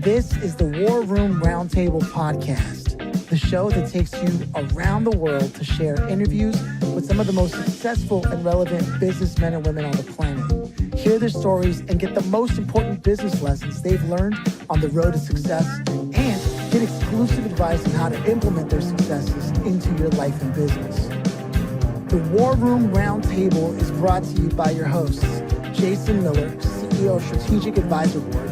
This is the War Room Roundtable podcast, the show that takes you around the world to share interviews with some of the most successful and relevant businessmen and women on the planet. Hear their stories and get the most important business lessons they've learned on the road to success, and get exclusive advice on how to implement their successes into your life and business. The War Room Roundtable is brought to you by your hosts, Jason Miller, CEO of Strategic Advisor Board,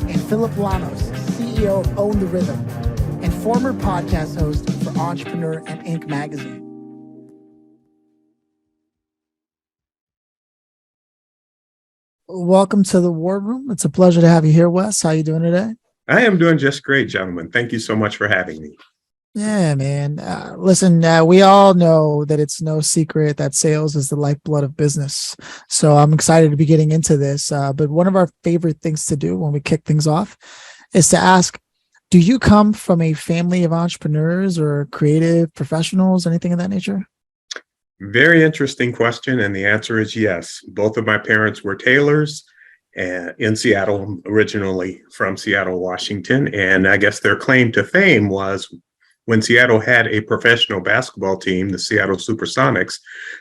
and Phillip Lanos, CEO of Own the Rhythm, and former podcast host for Entrepreneur and Inc. magazine. Welcome to the War Room. It's a pleasure to have you here, Wes. How you doing today? I am doing just great, gentlemen. Thank you so much for having me. Yeah, man. Listen, we all know that it's no secret that sales is the lifeblood of business. So I'm excited to be getting into this. But one of our favorite things to do when we kick things off is to ask, do you come from a family of entrepreneurs or creative professionals, anything of that nature? Very interesting question. And the answer is yes. Both of my parents were tailors in Seattle, originally from Seattle, Washington. And I guess their claim to fame was when Seattle had a professional basketball team, the Seattle Supersonics,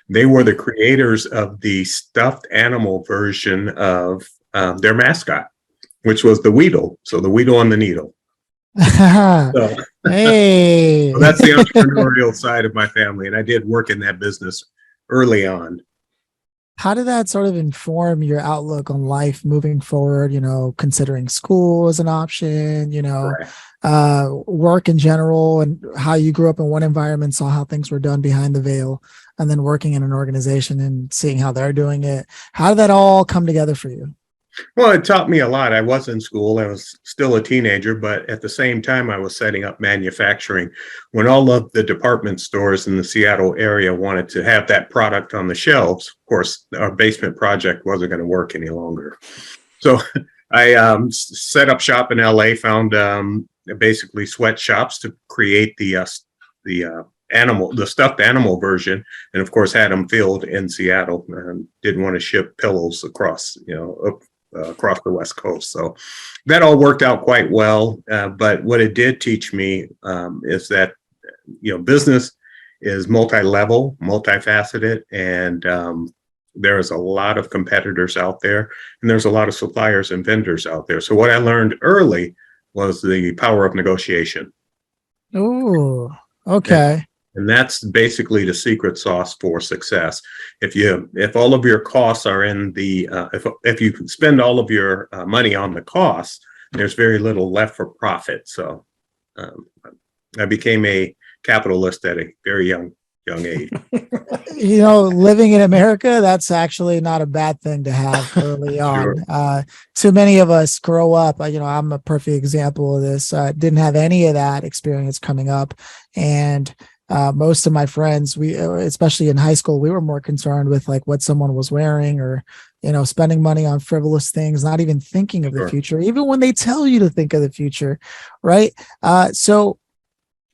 they were the creators of the stuffed animal version of their mascot, which was the Weedle. So the Weedle on the Needle. So, Hey, so that's the entrepreneurial side of my family. And I did work in that business early on. how did that sort of inform your outlook on life moving forward? You know, considering school as an option, Right. work in general, and how you grew up in one environment, saw how things were done behind the veil, and then working in an organization and seeing how they're doing it. How did that all come together for you? Well, it taught me a lot. I was in school. I was still a teenager, but at the same time, I was setting up manufacturing. When all of the department stores in the Seattle area wanted to have that product on the shelves, of course, our basement project wasn't going to work any longer. So I set up shop in LA, found basically sweatshops to create the stuffed animal version, and of course had them filled in Seattle. Didn't want to ship pillows across, across the West Coast. So that all worked out quite well. But what it did teach me is that, business is multi-level, multifaceted, and there's a lot of competitors out there, and there's a lot of suppliers and vendors out there. So what I learned early was the power of negotiation. Oh, okay. And that's basically the secret sauce for success. If all of your costs are in if you spend all of your money on the costs, there's very little left for profit. So I became a capitalist at a very young age. Living in America, that's actually not a bad thing to have early on. Sure. Too many of us grow up, I'm a perfect example of this. Didn't have any of that experience coming up. And most of my friends, especially in high school, we were more concerned with like what someone was wearing or, spending money on frivolous things, not even thinking of the future, even when they tell you to think of the future. Right. So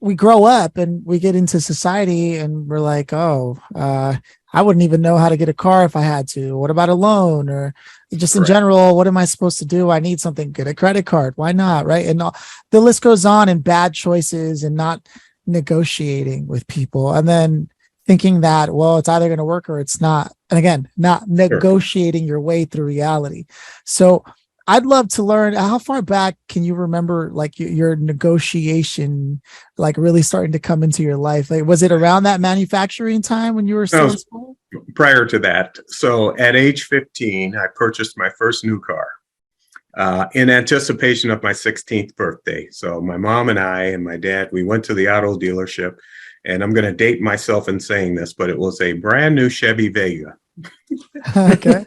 we grow up and we get into society and we're like, I wouldn't even know how to get a car if I had to. What about a loan? Or just in general, what am I supposed to do? I need something, get a credit card. Why not? Right. And the list goes on, and bad choices and not negotiating with people, and then thinking that, well, it's either going to work or it's not. And again, not negotiating your way through reality. So I'd love to learn, how far back can you remember like your negotiation, like really starting to come into your life? Like, was it around that manufacturing time when you were still in school? Prior to that. So at age 15, I purchased my first new car in anticipation of my 16th birthday. So my mom and I and my dad, we went to the auto dealership, and I'm going to date myself in saying this, but it was a brand new Chevy Vega. Okay.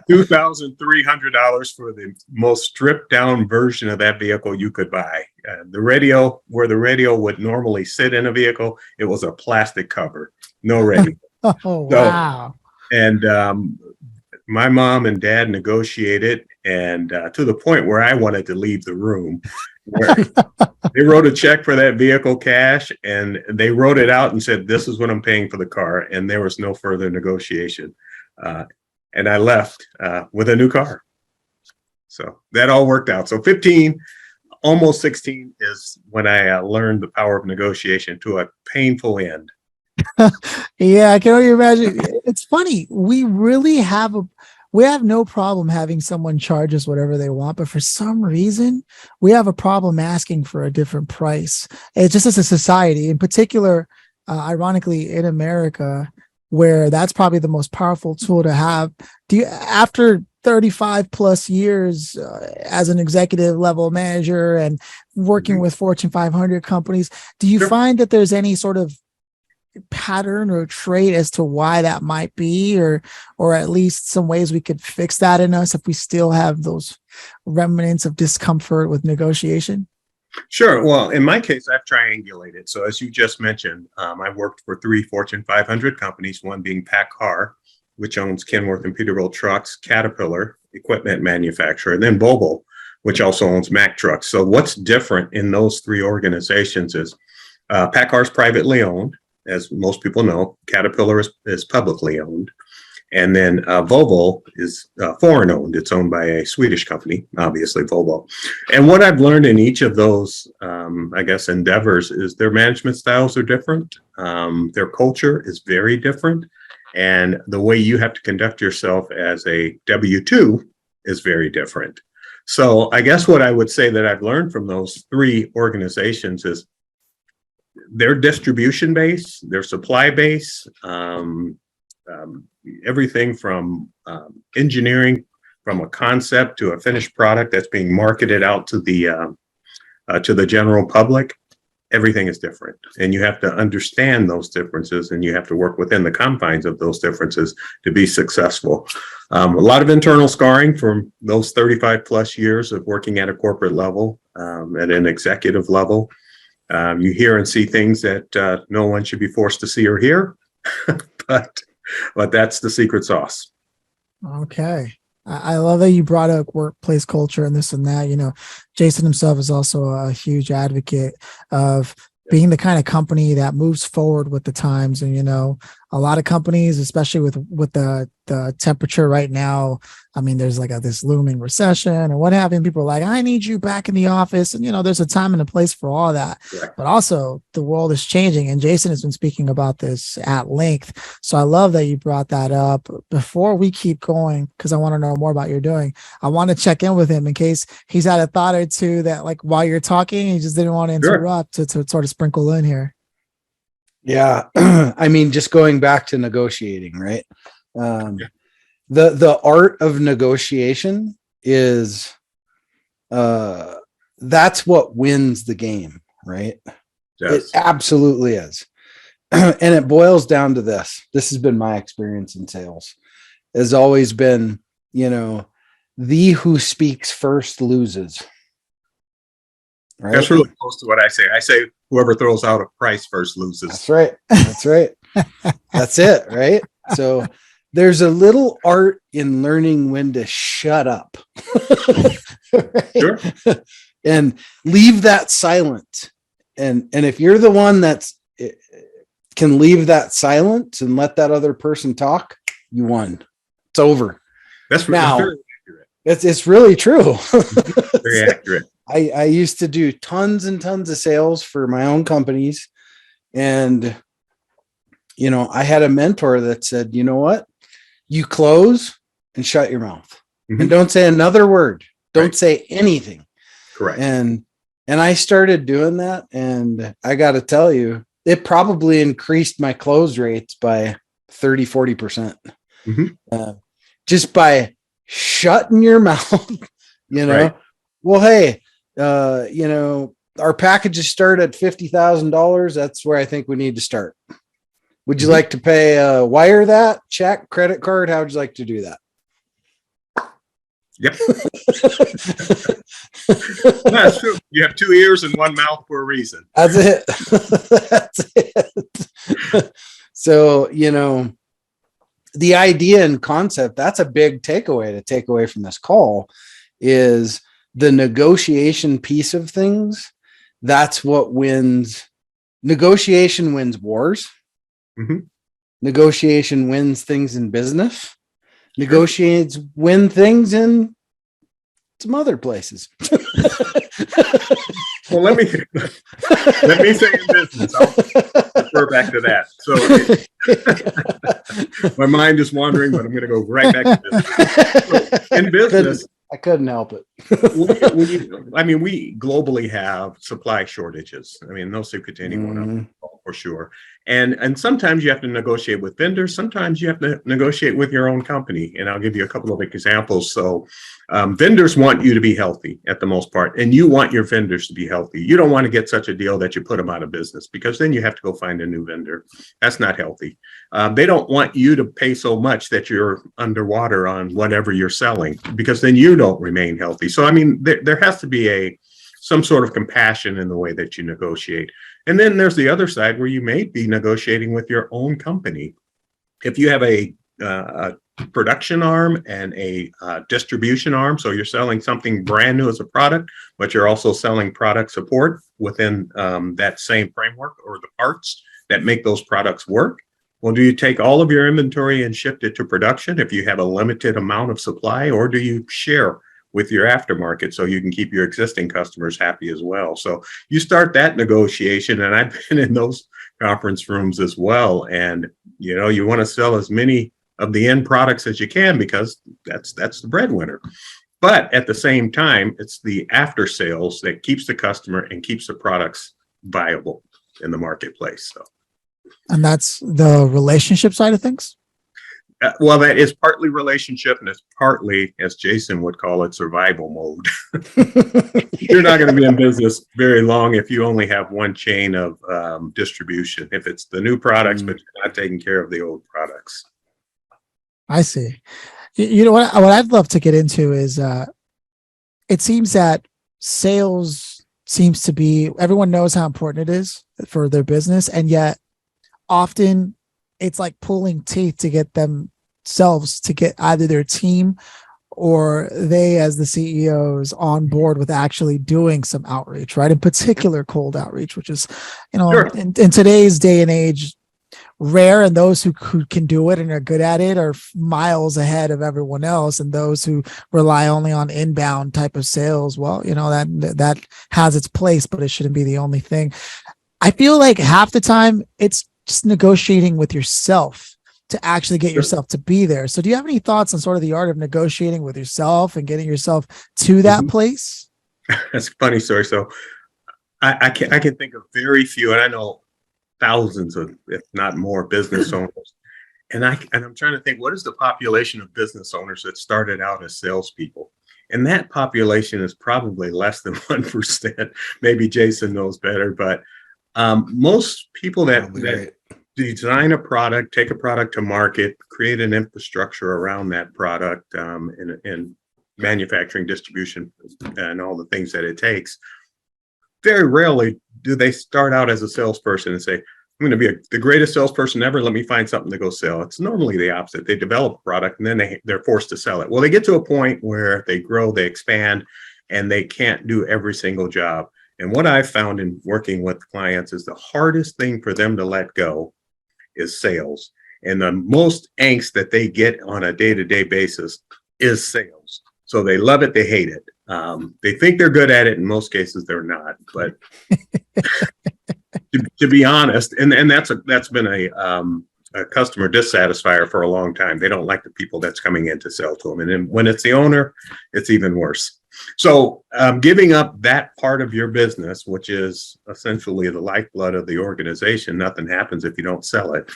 $2,300 for the most stripped down version of that vehicle you could buy. The radio, where the radio would normally sit in a vehicle, it was a plastic cover, no radio. Oh, wow. And my mom and dad negotiated, and to the point where I wanted to leave the room. Where they wrote a check for that vehicle cash, and they wrote it out and said, "This is what I'm paying for the car," and there was no further negotiation. And I left with a new car. So that all worked out. So 15, almost 16 is when I learned the power of negotiation to a painful end. Yeah, I can only imagine. It's funny. We have no problem having someone charge us whatever they want, but for some reason, we have a problem asking for a different price. It's just as a society, in particular, ironically, in America, where that's probably the most powerful tool to have. After 35 plus years as an executive level manager and working with Fortune 500 companies, do you find that there's any sort of pattern or trait as to why that might be, or at least some ways we could fix that in us if we still have those remnants of discomfort with negotiation? Sure. Well, in my case, I've triangulated. So as you just mentioned, I worked for 3 Fortune 500 companies, one being PACCAR, which owns Kenworth and Peterbilt trucks, Caterpillar, equipment manufacturer, and then Volvo, which also owns Mack trucks. So what's different in those 3 organizations is PACCAR is privately owned, as most people know. Caterpillar is publicly owned. And then Volvo is foreign owned. It's owned by a Swedish company, obviously Volvo. And what I've learned in each of those, I guess, endeavors is their management styles are different. Their culture is very different. And the way you have to conduct yourself as a W-2 is very different. So I guess what I would say that I've learned from those 3 organizations is their distribution base, their supply base, everything from engineering, from a concept to a finished product that's being marketed out to the general public. Everything is different, and you have to understand those differences, and you have to work within the confines of those differences to be successful. A lot of internal scarring from those 35 plus years of working at a corporate level, at an executive level. You hear and see things that no one should be forced to see or hear, but that's the secret sauce. Okay. I love that you brought up workplace culture and this and that. Jason himself is also a huge advocate of being the kind of company that moves forward with the times. And, a lot of companies, especially with the temperature right now, I mean, there's like this looming recession and what have you. People are like, I need you back in the office. And, there's a time and a place for all that. Right. But also the world is changing. And Jason has been speaking about this at length. So I love that you brought that up. Before we keep going, because I want to know more about what you're doing, I want to check in with him in case he's had a thought or two that, like, while you're talking, he just didn't want to interrupt. Sure. to sort of sprinkle in here. Yeah. I mean, just going back to negotiating, right? The art of negotiation is, that's what wins the game, right? Yes. It absolutely is. And it boils down to this. This has been my experience in sales. Has always been, the who speaks first loses. Right? That's really close to what I say. I say whoever throws out a price first loses. That's right. That's right. That's it. Right. So there's a little art in learning when to shut up. Right? Sure. And leave that silent. And if you're the one that's can leave that silent and let that other person talk, you won. It's over. That's very accurate. It's really true. Very accurate. I used to do tons and tons of sales for my own companies. And, I had a mentor that said, you know what? You close and shut your mouth. Mm-hmm. And don't say another word. Don't say anything. Correct. And I started doing that. And I got to tell you, it probably increased my close rates by 30, 40%. Mm-hmm. Just by shutting your mouth, Right. Well, hey, our packages start at $50,000. That's where I think we need to start. Would you like to pay wire that, check, credit card? How would you like to do that? Yep. That's true. You have 2 ears and 1 mouth for a reason. That's it. That's it. So, the idea and concept, that's a big takeaway to take away from this call is the negotiation piece of things. That's what wins. Negotiation wins wars. Mm-hmm. Negotiation wins things in business. Negotiates win things in some other places. Well, let me say in business, I'll refer back to that. So my mind is wandering, but I'm going to go right back to business. So in business, I couldn't help it. We globally have supply shortages. I mean, no secret to anyone, for sure. And sometimes you have to negotiate with vendors. Sometimes you have to negotiate with your own company. And I'll give you a couple of examples. So vendors want you to be healthy at the most part, and you want your vendors to be healthy. You don't want to get such a deal that you put them out of business, because then you have to go find a new vendor. That's not healthy. They don't want you to pay so much that you're underwater on whatever you're selling, because then you don't remain healthy. So, I mean, there has to be some sort of compassion in the way that you negotiate. And then there's the other side where you may be negotiating with your own company. If you have a production arm and a distribution arm, so you're selling something brand new as a product, but you're also selling product support within that same framework, or the parts that make those products work. Well, do you take all of your inventory and shift it to production if you have a limited amount of supply, or do you share with your aftermarket so you can keep your existing customers happy as well? So you start that negotiation, and I've been in those conference rooms as well. And, you want to sell as many of the end products as you can, because that's the breadwinner. But at the same time, it's the after sales that keeps the customer and keeps the products viable in the marketplace. So. And that's the relationship side of things? Well, that is partly relationship, and it's partly, as Jason would call it, survival mode. You're not going to be in business very long if you only have one chain of distribution. If it's the new products, but you're not taking care of the old products. I see. You know what I'd love to get into is it seems that sales seems to be, everyone knows how important it is for their business, and yet often it's like pulling teeth to get themselves to get either their team or they as the CEOs on board with actually doing some outreach, right? In particular, cold outreach, which is, Sure. in today's day and age, rare, and those who can do it and are good at it are miles ahead of everyone else. And those who rely only on inbound type of sales, well, that has its place, but it shouldn't be the only thing. I feel like half the time it's just negotiating with yourself to actually get yourself to be there. So do you have any thoughts on sort of the art of negotiating with yourself and getting yourself to that place? That's a funny story. So I can think of very few, and I know thousands of, if not more, business owners. And I'm trying to think, what is the population of business owners that started out as salespeople? And that population is probably less than 1%. Maybe Jason knows better, but most people that design a product, take a product to market, create an infrastructure around that product, and manufacturing, distribution, and all the things that it takes, very rarely do they start out as a salesperson and say, I'm going to be the greatest salesperson ever. Let me find something to go sell. It's normally the opposite. They develop a product and then they're forced to sell it. Well, they get to a point where they grow, they expand, and they can't do every single job. And what I've found in working with clients is the hardest thing for them to let go is sales. And the most angst that they get on a day-to-day basis is sales. So they love it, they hate it. They think they're good at it. In most cases, they're not. But to be honest, and that's been a customer dissatisfier for a long time. They don't like the people that's coming in to sell to them. And then when it's the owner, it's even worse. So giving up that part of your business, which is essentially the lifeblood of the organization, nothing happens if you don't sell it,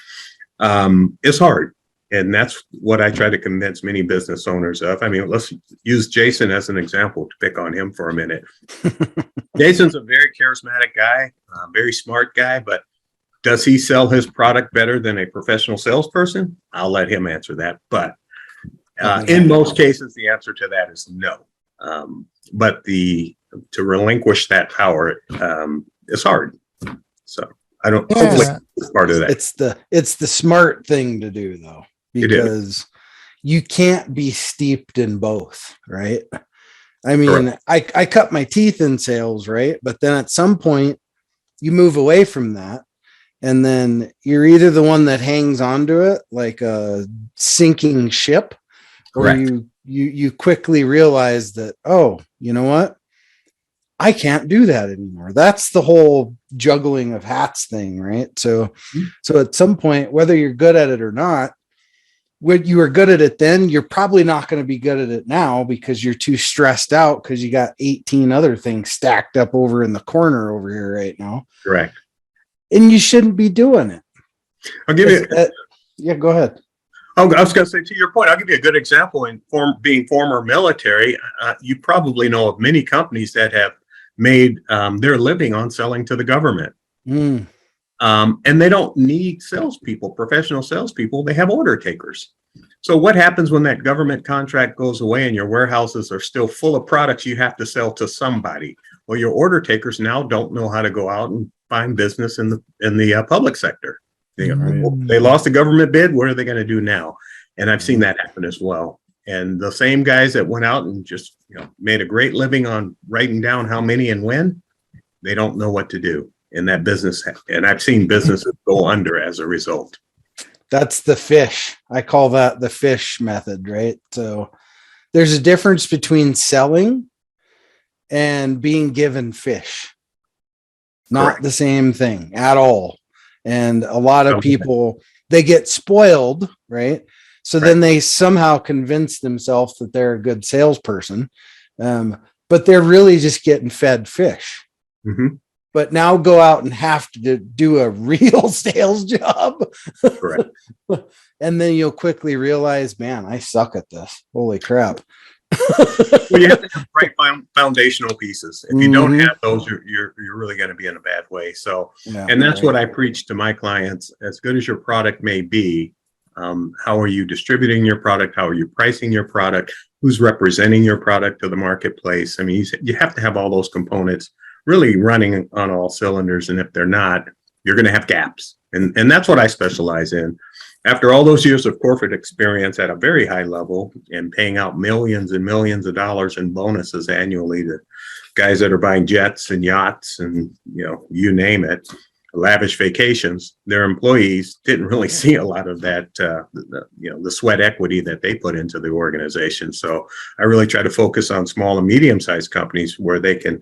is hard. And that's what I try to convince many business owners of. I mean, let's use Jason as an example to pick on him for a minute. Jason's a very charismatic guy, very smart guy, but does he sell his product better than a professional salesperson? I'll let him answer that. But in most cases, the answer to that is no. But to relinquish that power is hard. So I don't. Yeah. Hopefully, it's part of that. It's the smart thing to do, though, because you can't be steeped in both, right? I mean, I cut my teeth in sales, right? But then at some point, you move away from that, and then you're either the one that hangs onto it like a sinking ship, or you you quickly realize that, oh, you know what? I can't do that anymore. That's the whole juggling of hats thing, right? So at some point, whether you're good at it or not, when you were good at it then, you're probably not going to be good at it now because you're too stressed out because you got 18 other things stacked up over in the corner over here right now. Correct. And you shouldn't be doing it. I'll give you. Yeah, go ahead. I was going to say, to your point, I'll give you a good example. In being former military, you probably know of many companies that have made their living on selling to the government. And they don't need salespeople, professional salespeople. They have order takers. So what happens when that government contract goes away and your warehouses are still full of products you have to sell to somebody? Well, your order takers now don't know how to go out and find business in the public sector. They lost the government bid. What are they going to do now? And I've seen that happen as well. And the same guys that went out and just made a great living on writing down how many and when, they don't know what to do in that business. And I've seen businesses go under as a result. That's the fish. I call that the fish method, right? So there's a difference between selling and being given fish. Not Correct. The same thing at all. And a lot of people, they get spoiled, right? So then they somehow convince themselves that they're a good salesperson, but they're really just getting fed fish. Mm-hmm. But now go out and have to do a real sales job. Correct. And then you'll quickly realize, man, I suck at this. Holy crap. Well, you have to have right foundational pieces. If you don't have those, you're really going to be in a bad way. So, and that's what I preach to my clients. As good as your product may be, how are you distributing your product? How are you pricing your product? Who's representing your product to the marketplace? I mean, you have to have all those components really running on all cylinders. And if they're not, you're going to have gaps. And that's what I specialize in. After all those years of corporate experience at a very high level and paying out millions and millions of dollars in bonuses annually to guys that are buying jets and yachts and, you name it, lavish vacations, their employees didn't really see a lot of that, the sweat equity that they put into the organization. So I really try to focus on small and medium-sized companies where they can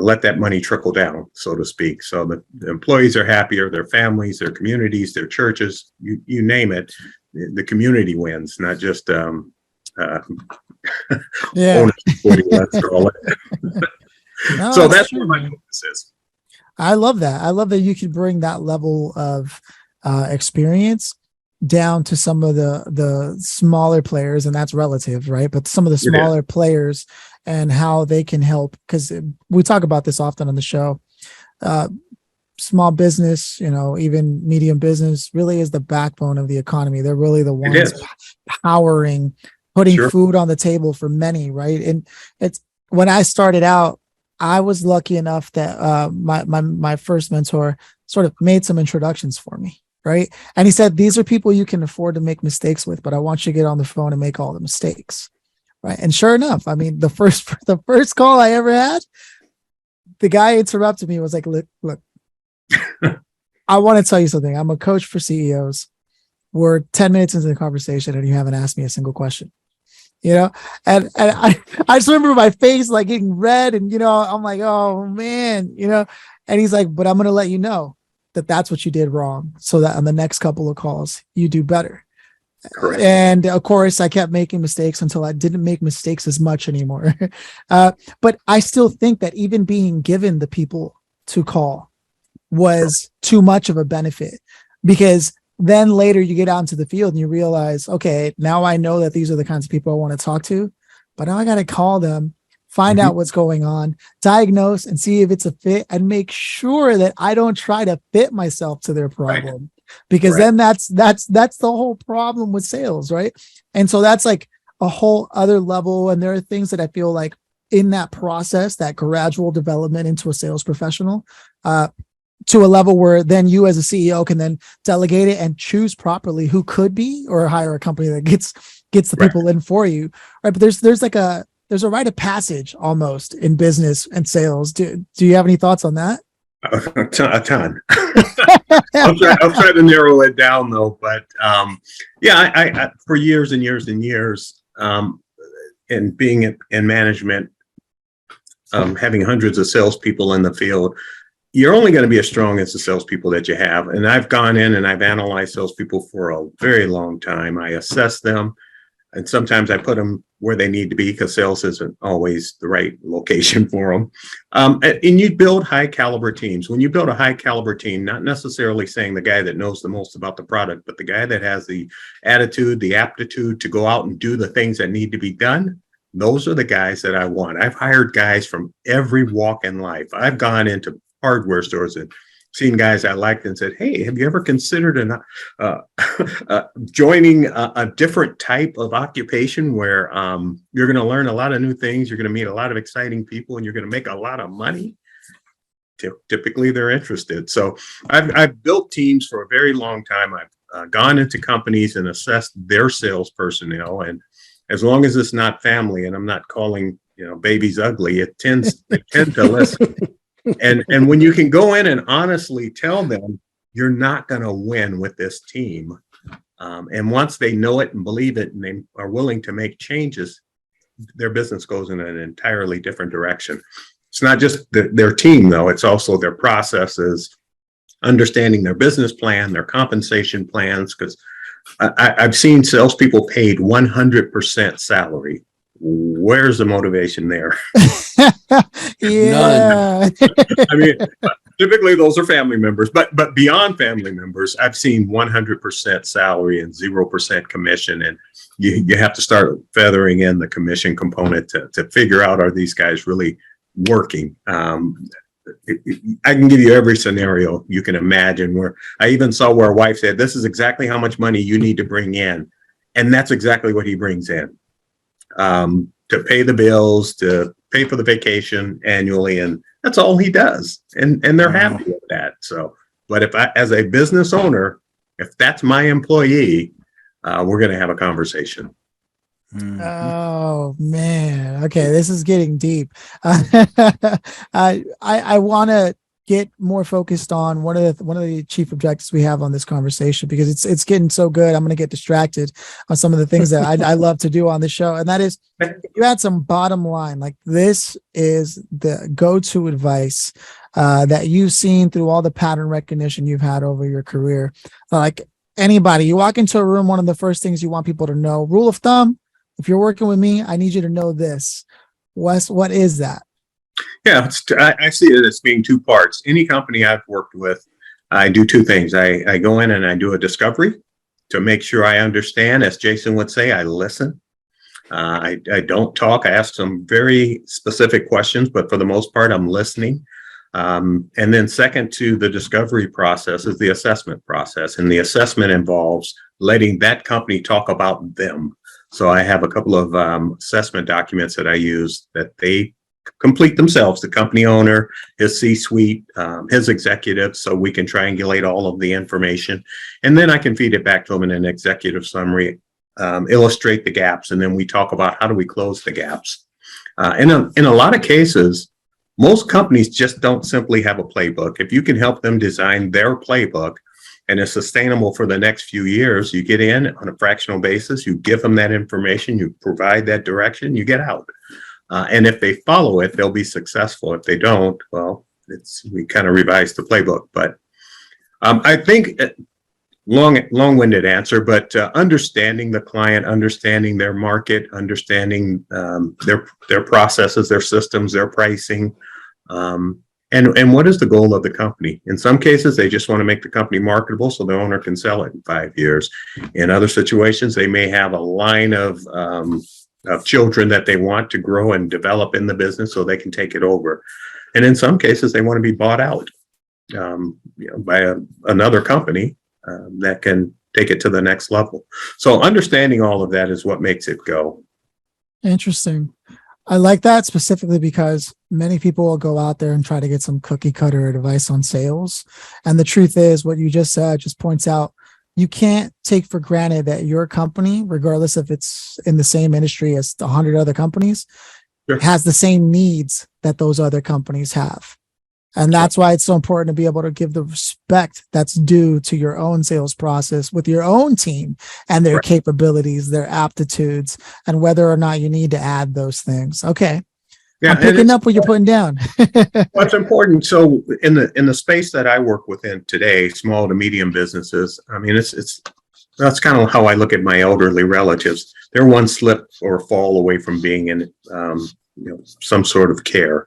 let that money trickle down, so to speak. So the employees are happier, their families, their communities, their churches, you name it. The community wins, not just owners. No, so that's where my focus is. I love that. I love that you could bring that level of experience down to some of the smaller players, and that's relative, right? But some of the smaller players and how they can help, because we talk about this often on the show. Small business, even medium business really is the backbone of the economy. They're really the ones powering, putting food on the table for many, right? And it's when I started out, I was lucky enough that my first mentor sort of made some introductions for me, right? And he said, these are people you can afford to make mistakes with, but I want you to get on the phone and make all the mistakes, right? And sure enough, I mean, the first call I ever had, the guy interrupted me and was like, look, I want to tell you something. I'm a coach for CEOs. We're 10 minutes into the conversation and you haven't asked me a single question. And I just remember my face like getting red and, I'm like, oh man, and he's like, but I'm going to let you know that that's what you did wrong so that on the next couple of calls, you do better. Correct. And of course I kept making mistakes until I didn't make mistakes as much anymore. But I still think that even being given the people to call was too much of a benefit, because then later you get out into the field and you realize, okay, now I know that these are the kinds of people I want to talk to, but now I got to call them, find out what's going on, diagnose and see if it's a fit, and make sure that I don't try to fit myself to their problem, because then that's the whole problem with sales. Right. And so that's like a whole other level. And there are things that I feel like in that process, that gradual development into a sales professional, to a level where then you as a CEO can then delegate it and choose properly who could be, or hire a company that gets the people in for you. Right. But there's a rite of passage almost in business and sales. Do you have any thoughts on that? A ton. I'll try to narrow it down though. But I for years and years and years, and being in management, having hundreds of salespeople in the field, you're only going to be as strong as the salespeople that you have. And I've gone in and I've analyzed salespeople for a very long time. I assess them, and sometimes I put them where they need to be because sales isn't always the right location for them. And you build high caliber teams. When you build a high caliber team, not necessarily saying the guy that knows the most about the product, but the guy that has the attitude, the aptitude to go out and do the things that need to be done, those are the guys that I want. I've hired guys from every walk in life. I've gone into hardware stores and seen guys I liked and said, hey, have you ever considered joining a different type of occupation where you're going to learn a lot of new things, you're going to meet a lot of exciting people, and you're going to make a lot of money? Typically, they're interested. So I've built teams for a very long time. I've gone into companies and assessed their sales personnel. And as long as it's not family, and I'm not calling babies ugly, they tend to listen. And when you can go in and honestly tell them you're not going to win with this team, and once they know it and believe it and they are willing to make changes, their business goes in an entirely different direction. It's not just their team, though. It's also their processes, understanding their business plan, their compensation plans, because I've seen salespeople paid 100% salary. Where's the motivation there? Yeah. I mean, typically those are family members, but beyond family members, I've seen 100% salary and 0% commission, and you have to start feathering in the commission component to figure out, are these guys really working? I can give you every scenario you can imagine. Where I even saw where a wife said, "This is exactly how much money you need to bring in," and that's exactly what he brings in. To pay the bills, to pay for the vacation annually, and that's all he does. And they're happy with that. So, but if I, as a business owner, if that's my employee, we're going to have a conversation. Oh man. Okay. This is getting deep. I want to get more focused on one of the chief objectives we have on this conversation, because it's getting so good. I'm going to get distracted on some of the things that I love to do on the show. And that is, you had some bottom line, like this is the go-to advice that you've seen through all the pattern recognition you've had over your career. Like anybody, you walk into a room, one of the first things you want people to know, rule of thumb, if you're working with me, I need you to know this. Wes, what is that? Yeah, I see it as being two parts. Any company I've worked with, I do two things. I go in and I do a discovery to make sure I understand. As Jason would say, I listen. I don't talk. I ask some very specific questions, but for the most part, I'm listening. And then second to the discovery process is the assessment process. And the assessment involves letting that company talk about them. So I have a couple of assessment documents that I use that they complete themselves, the company owner, his C-suite, his executives, so we can triangulate all of the information. And then I can feed it back to them in an executive summary, illustrate the gaps, and then we talk about how do we close the gaps. In a lot of cases, most companies just don't simply have a playbook. If you can help them design their playbook and it's sustainable for the next few years, you get in on a fractional basis, you give them that information, you provide that direction, you get out. And if they follow it, they'll be successful. If they don't, well, we kind of revise the playbook. But I think long-winded answer, but understanding the client, understanding their market, understanding their processes, their systems, their pricing, and what is the goal of the company? In some cases, they just want to make the company marketable so the owner can sell it in 5 years. In other situations, they may have a line of children that they want to grow and develop in the business so they can take it over. And in some cases, they want to be bought out by another company that can take it to the next level. So understanding all of that is what makes it go. Interesting. I like that specifically because many people will go out there and try to get some cookie cutter advice on sales. And the truth is, what you just said just points out, you can't take for granted that your company, regardless if it's in the same industry as 100 other companies, Sure. has the same needs that those other companies have. And that's why it's so important to be able to give the respect that's due to your own sales process with your own team and their capabilities, their aptitudes, and whether or not you need to add those things. Okay. Yeah, I'm picking up what you're putting down. What's important. So in the space that I work within today, small to medium businesses, I mean, that's kind of how I look at my elderly relatives. They're one slip or fall away from being in some sort of care.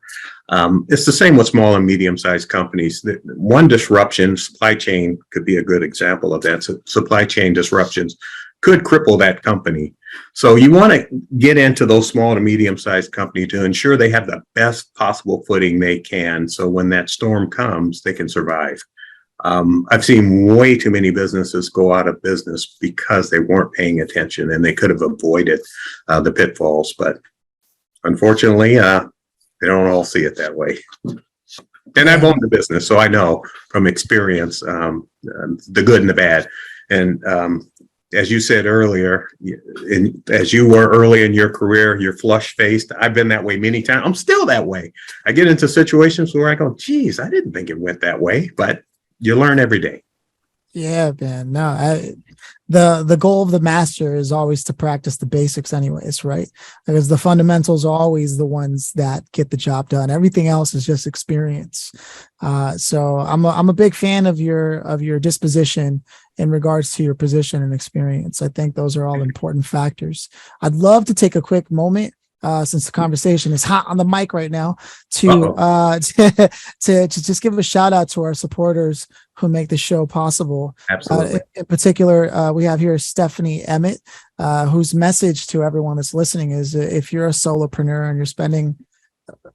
It's the same with small and medium-sized companies. One disruption, supply chain could be a good example of that. So supply chain disruptions could cripple that company. So you want to get into those small to medium-sized companies to ensure they have the best possible footing they can. So when that storm comes, they can survive. I've seen way too many businesses go out of business because they weren't paying attention, and they could have avoided the pitfalls. But unfortunately, they don't all see it that way. And I've owned the business, so I know from experience the good and the bad. And as you said earlier, as you were early in your career, you're flush-faced. I've been that way many times. I'm still that way. I get into situations where I go, geez, I didn't think it went that way, but you learn every day. Yeah, man. No, the goal of the master is always to practice the basics anyways, right? Because the fundamentals are always the ones that get the job done. Everything else is just experience. So I'm a big fan of your disposition in regards to your position and experience. I think those are all important factors. I'd love to take a quick moment, since the conversation is hot on the mic right now, to just give a shout out to our supporters who make the show possible. Absolutely. In particular, we have here Stephanie Emmett, whose message to everyone that's listening is, if you're a solopreneur and you're spending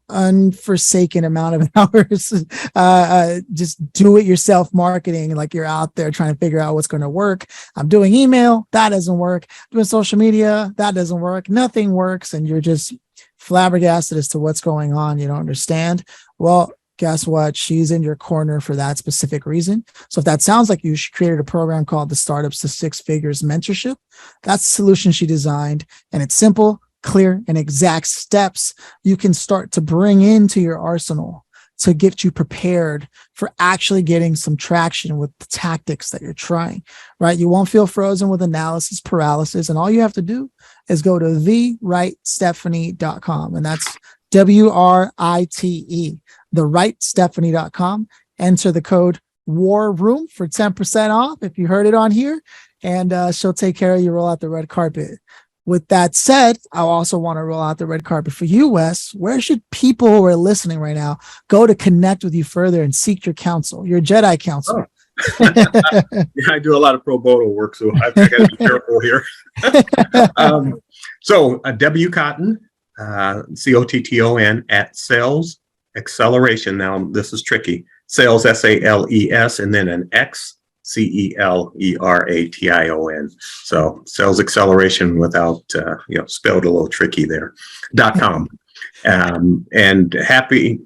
unforsaken amount of hours just do it yourself marketing, like you're out there trying to figure out what's going to work. I'm doing email, that doesn't work. Doing social media, that doesn't work. Nothing works, and you're just flabbergasted as to what's going on. You don't understand. Well, guess what? She's in your corner for that specific reason. So if that sounds like you, she created a program called the Startups to Six Figures Mentorship. That's the solution she designed, and it's simple, clear, and exact steps you can start to bring into your arsenal to get you prepared for actually getting some traction with the tactics that you're trying, right? You won't feel frozen with analysis paralysis, and all you have to do is go to therightstephanie.com, and that's WRITE, therightstephanie.com. Enter the code War Room for 10% off if you heard it on here, and she'll take care of you, roll out the red carpet. With that said, I also want to roll out the red carpet for you, Wes. Where should people who are listening right now go to connect with you further and seek your counsel, your Jedi counsel? Oh. Yeah, I do a lot of pro bono work, so I've got to be careful here. W. Cotton, COTTON, at Sales Acceleration. Now, this is tricky. Sales, SALES, and then an X, CELERATION. So Sales Acceleration without, spelled a little tricky there, .com. And happy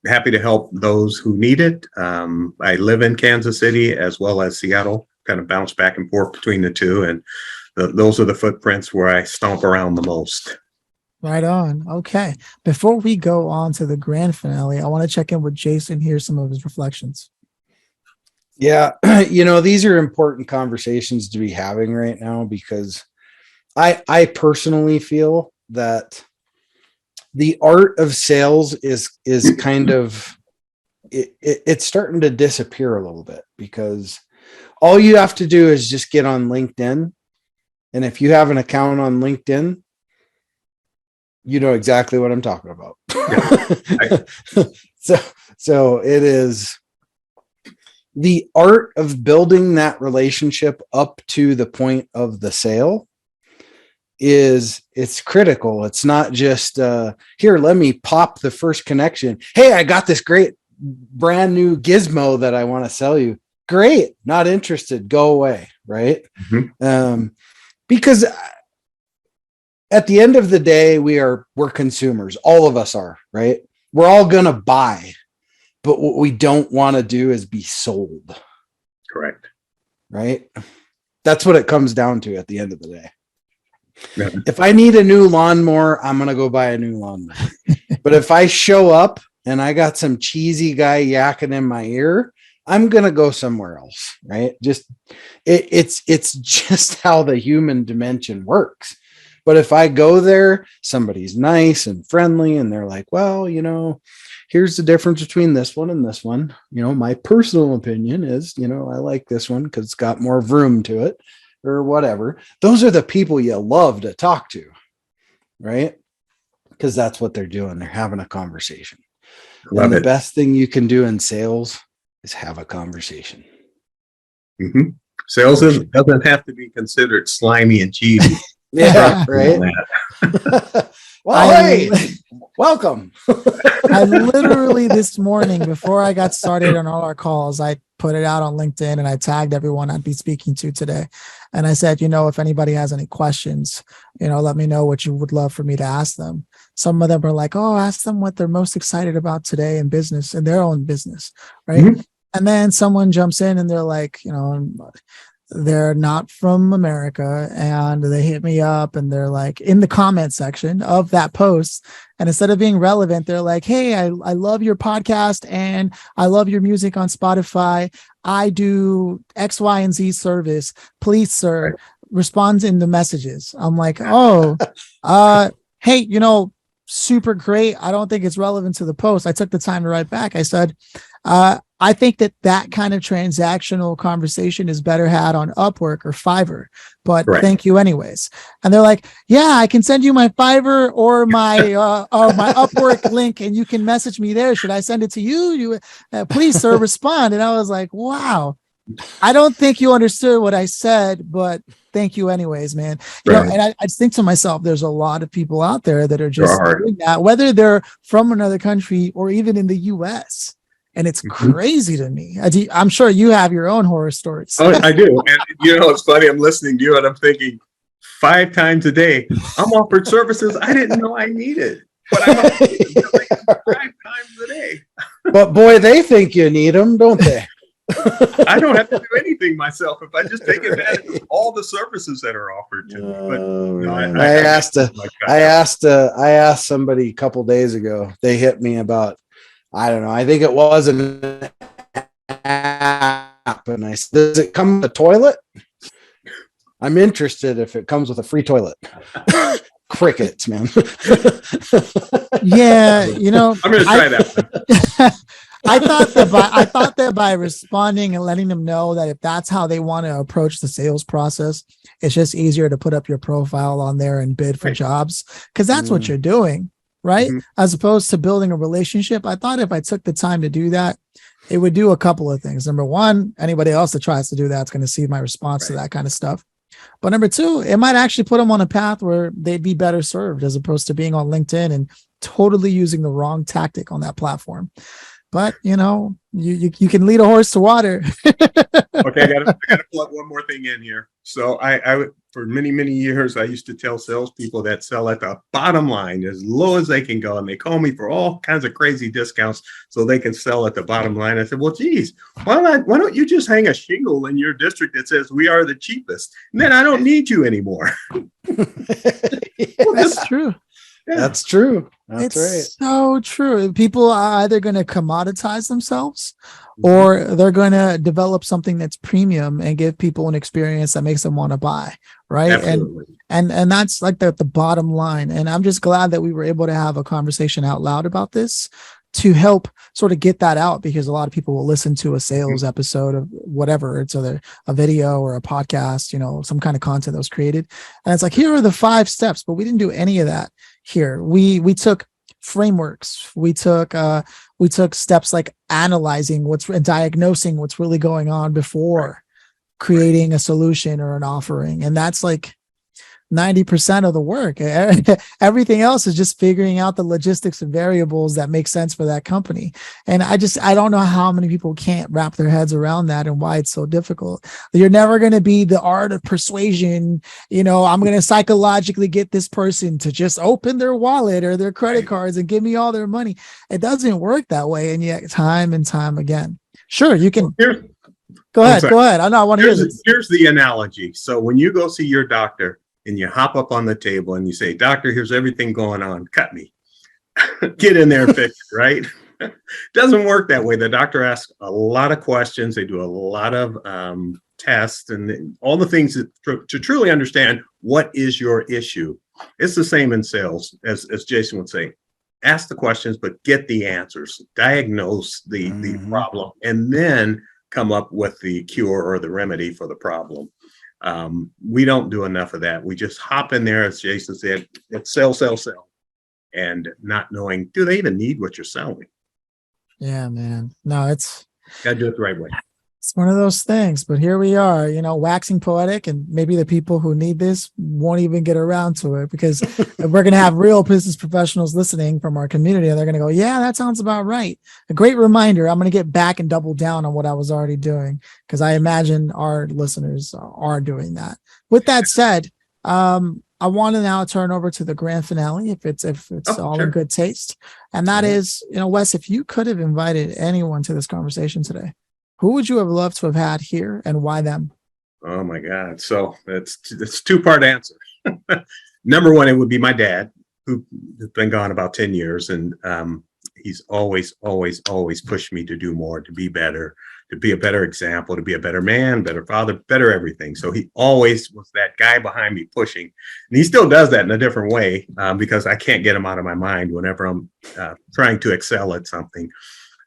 to help those who need it. I live in Kansas City as well as Seattle, kind of bounce back and forth between the two. And those are the footprints where I stomp around the most. Right on. Okay. Before we go on to the grand finale, I want to check in with Jason, hear some of his reflections. Yeah. These are important conversations to be having right now, because I personally feel that the art of sales is kind of, it's starting to disappear a little bit, because all you have to do is just get on LinkedIn. And if you have an account on LinkedIn, you know exactly what I'm talking about. Yeah. So it is the art of building that relationship up to the point of the sale. It's critical. It's not just here, let me pop the first connection. Hey, I got this great brand new gizmo that I want to sell you. Great. Not interested. Go away. Right. Mm-hmm. Because at the end of the day, we're consumers. All of us are, right? We're all going to buy, but what we don't want to do is be sold. Correct. Right. That's what it comes down to at the end of the day. Yeah. If I need a new lawnmower, I'm going to go buy a new lawnmower. But if I show up and I got some cheesy guy yakking in my ear, I'm going to go somewhere else, right? It's just how the human dimension works. But if I go there, somebody's nice and friendly and they're like, well, here's the difference between this one and this one. My personal opinion is, I like this one because it's got more vroom to it or whatever. Those are the people you love to talk to, right? Because that's what they're doing. They're having a conversation. And the best thing you can do in sales is have a conversation. Mm-hmm. Sales doesn't have to be considered slimy and cheesy. Yeah, right. Well, hey, welcome. I literally this morning, before I got started on all our calls, I put it out on LinkedIn and I tagged everyone I'd be speaking to today. And I said, if anybody has any questions, let me know what you would love for me to ask them. Some of them are like, oh, ask them what they're most excited about today in business, in their own business. Right. Mm-hmm. And then someone jumps in and they're like, they're not from America, and they hit me up and they're like in the comment section of that post. And instead of being relevant, they're like, hey, I love your podcast and I love your music on Spotify. I do X, Y, and Z service. Please, sir, respond in the messages. I'm like, oh, hey, super great. I don't think it's relevant to the post. I took the time to write back. I said, I think that kind of transactional conversation is better had on Upwork or Fiverr, but thank you anyways. And they're like, yeah, I can send you my Fiverr or my my Upwork link and you can message me there. Should I send it to you? Please, sir, respond. And I was like, wow, I don't think you understood what I said, but thank you anyways, man. And I just think to myself, there's a lot of people out there that are just doing that, whether they're from another country or even in the US. And it's crazy to me. I'm sure you have your own horror stories. Oh, I do. And it's funny. I'm listening to you and I'm thinking 5 times a day, I'm offered services I didn't know I needed. But I'm offered like 5 times a day. But boy, they think you need them, don't they? I don't have to do anything myself if I just take advantage of all the services that are offered to me. But I asked somebody a couple days ago. They hit me about, I don't know, I think it was an app. And I said, does it come with a toilet? I'm interested if it comes with a free toilet. Crickets, man. Yeah, I'm going to try that. I thought that by responding and letting them know that if that's how they want to approach the sales process, it's just easier to put up your profile on there and bid for jobs, because that's what you're doing. Right. Mm-hmm. As opposed to building a relationship. I thought if I took the time to do that, it would do a couple of things. Number one, anybody else that tries to do that's going to see my response to that kind of stuff. But number two, it might actually put them on a path where they'd be better served as opposed to being on LinkedIn and totally using the wrong tactic on that platform. But, you can lead a horse to water. Okay, I gotta plug one more thing in here. So I for many, many years, I used to tell salespeople that sell at the bottom line, as low as they can go. And they call me for all kinds of crazy discounts so they can sell at the bottom line. I said, well, geez, why don't you just hang a shingle in your district that says we are the cheapest? And then I don't need you anymore. That's true. Yeah. That's true. That's right. So true. People are either going to commoditize themselves or they're going to develop something that's premium and give people an experience that makes them want to buy. Right. Absolutely. And that's like the bottom line. And I'm just glad that we were able to have a conversation out loud about this to help sort of get that out, because a lot of people will listen to a sales episode of whatever, it's either a video or a podcast, some kind of content that was created. And it's like, here are the 5 steps, but we didn't do any of that here. We took frameworks. We took steps like analyzing diagnosing what's really going on before creating a solution or an offering. And that's like 90% of the work. Everything else is just figuring out the logistics and variables that make sense for that company. And I don't know how many people can't wrap their heads around that and why it's so difficult. You're never going to be the art of persuasion. I'm going to psychologically get this person to just open their wallet or their credit cards and give me all their money. It doesn't work that way. And yet time and time again, sure, you can. Go ahead. I want to hear this. Here's the analogy. So when you go see your doctor, and you hop up on the table and you say, doctor, here's everything going on. Cut me. Get in there and fix it, right? Doesn't work that way. The doctor asks a lot of questions. They do a lot of tests and all the things to truly understand what is your issue. It's the same in sales, as Jason would say. Ask the questions, but get the answers. Diagnose the problem, and then come up with the cure or the remedy for the problem. We don't do enough of that. We just hop in there, as Jason said, it's sell, and not knowing, do they even need what you're selling? Yeah, man. No, it's Got to do it the right way. It's one of those things, but here we are, waxing poetic, and maybe the people who need this won't even get around to it, because we're going to have real business professionals listening from our community, and they're going to go, yeah, that sounds about right. A great reminder. I'm going to get back and double down on what I was already doing, because I imagine our listeners are doing that. With that said, I want to now turn over to the grand finale, if it's all sure. in good taste. And that is, Wes, if you could have invited anyone to this conversation today, who would you have loved to have had here, and why them? Oh my God. So it's two-part answer. Number one, it would be my dad, who's been gone about 10 years. And he's always pushed me to do more, to be better, to be a better example, to be a better man, better father, better everything. So he always was that guy behind me pushing. And he still does that in a different way, because I can't get him out of my mind whenever I'm trying to excel at something.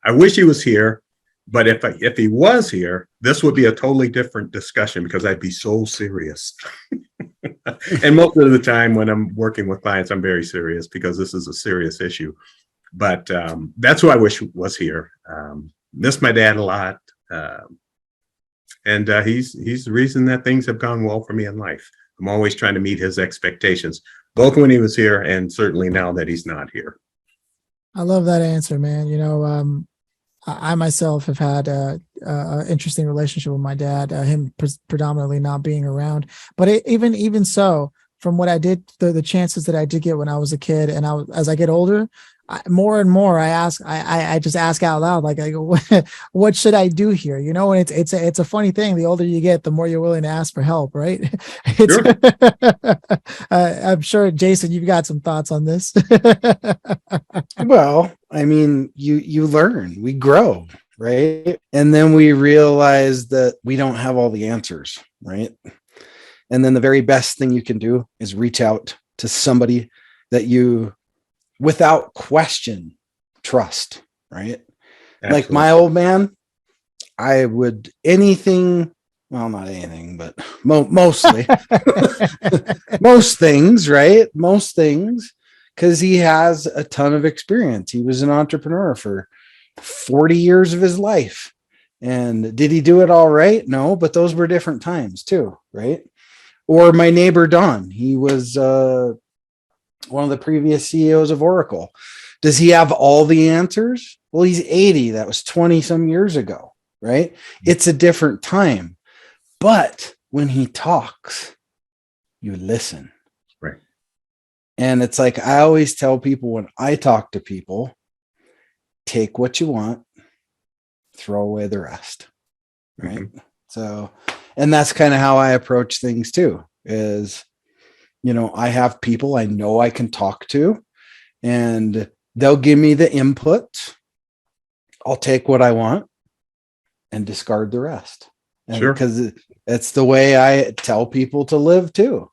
I wish he was here. But if he was here, this would be a totally different discussion, because I'd be so serious. And most of the time when I'm working with clients, I'm very serious, because this is a serious issue. But that's who I wish was here. Miss my dad a lot. And he's the reason that things have gone well for me in life. I'm always trying to meet his expectations, both when he was here and certainly now that he's not here. I love that answer, man. I myself have had a interesting relationship with my dad, him predominantly not being around. But even so, from what I did, the chances that I did get when I was a kid, and as I get older, more and more I just ask out loud, like, I go, what should I do here? And it's a funny thing. The older you get, the more you're willing to ask for help, right? Sure. I'm sure, Jason, you've got some thoughts on this. Well, I mean, you learn, we grow, right? And then we realize that we don't have all the answers, right? And then the very best thing you can do is reach out to somebody that you, without question, trust, right? Absolutely. Like my old man, I would not anything, but mostly, most things, right? Most things, because he has a ton of experience. He was an entrepreneur for 40 years of his life. And did he do it all right? No, but those were different times too, right? Or my neighbor, Don, he was one of the previous CEOs of Oracle. Does he have all the answers? Well, he's 80. That was 20 some years ago, right? It's a different time. But when he talks, you listen. Right. And it's like, I always tell people when I talk to people, take what you want, throw away the rest. Right. Mm-hmm. So, and that's kind of how I approach things too, is, I have people I know I can talk to, and they'll give me the input. I'll take what I want and discard the rest. And sure. Because it's the way I tell people to live too.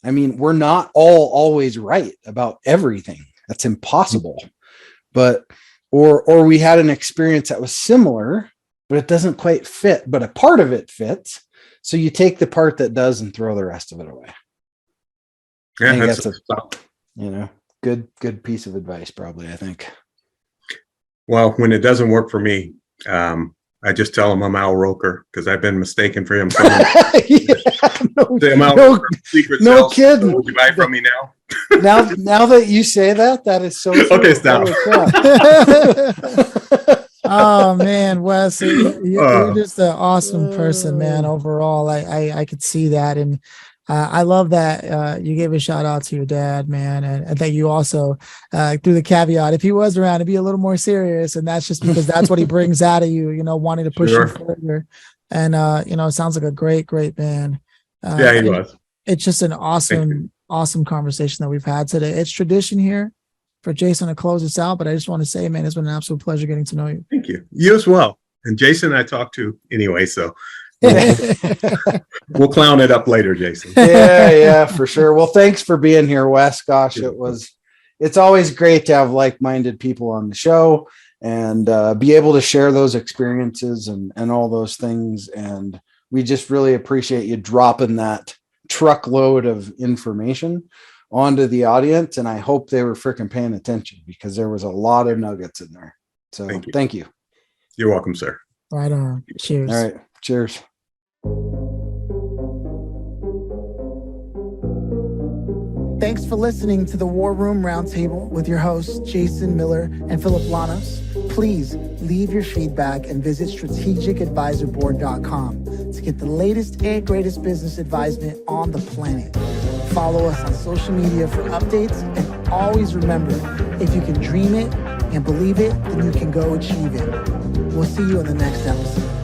I mean, we're not all always right about everything. That's impossible. But, or we had an experience that was similar, but it doesn't quite fit, but a part of it fits. So you take the part that does and throw the rest of it away. Yeah, that's a good piece of advice, probably, I think. Well, when it doesn't work for me, I just tell him I'm Al Roker, because I've been mistaken for him. No kidding. Would you buy from me now? now that you say that is so true. Okay, stop. Oh man, Wes, you're just an awesome person, man. Overall, I could see that, and I love that you gave a shout out to your dad, man, and that you also threw the caveat, if he was around, to be a little more serious, and that's just because that's what he brings out of you, wanting to push you further. And it sounds like a great man. Yeah, he was. It's just an awesome conversation that we've had today. It's tradition here for Jason to close us out, but I just want to say, man, it's been an absolute pleasure getting to know you. Thank you. You as well. And Jason, I talked to anyway, so we'll clown it up later, Jason. Yeah, for sure. Well, thanks for being here, Wes. Gosh, it's always great to have like-minded people on the show and be able to share those experiences and all those things. And we just really appreciate you dropping that truckload of information onto the audience. And I hope they were freaking paying attention because there was a lot of nuggets in there. So thank you. You're welcome, sir. Right on. Cheers. All right. Cheers. Thanks for listening to the War Room Roundtable with your hosts, Jason Miller and Phillip Lanos. Please leave your feedback and visit strategicadvisorboard.com to get the latest and greatest business advisement on the planet. Follow us on social media for updates, and always remember, if you can dream it and believe it, then you can go achieve it. We'll see you in the next episode.